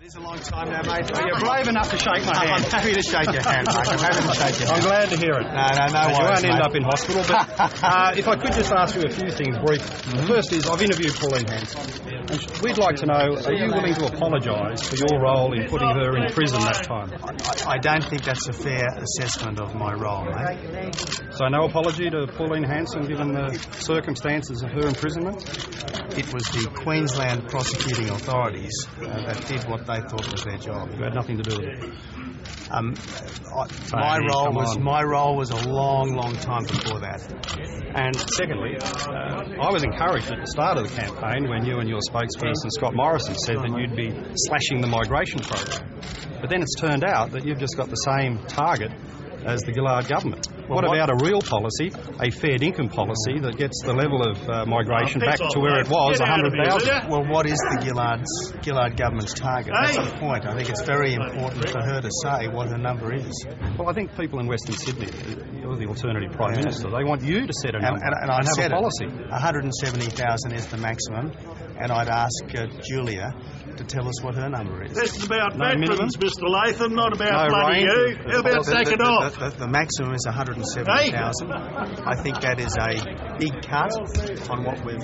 It's a long time now, mate. Well, you're brave enough to shake my hand. I'm happy to shake your hand, mate. I'm happy to shake your hand. I'm glad to hear it. No worries, you won't end mate. up in hospital, but if I could just ask you a few things brief. The first is, I've interviewed Pauline Hanson. And we'd like to know, are you willing to apologise for your role in putting her in prison that time? I don't think that's a fair assessment of my role, mate. So no apology to Pauline Hanson given the circumstances of her imprisonment? It was the Queensland prosecuting authorities that did what they thought was their job. You had nothing to do with it. My role was a long time before that. And secondly, I was encouraged at the start of the campaign when you and your spokesperson Scott Morrison said that you'd be slashing the migration program. But then it's turned out that you've just got the same target as the Gillard government. What about a real policy, a fair income policy that gets the level of migration back to where it was, 100,000? Well, what is the Gillard government's target? That's the point. I think it's very important for her to say what her number is. Well, I think people in Western Sydney, you're the alternative Prime Minister, they want you to set a number and I have said a policy. 170,000 is the maximum, and I'd ask Julia to tell us what her number is. This is about veterans, Mr. Latham, not about bloody range. you. How about sack it off? The maximum is 170,000. I think that is a big cut on what we've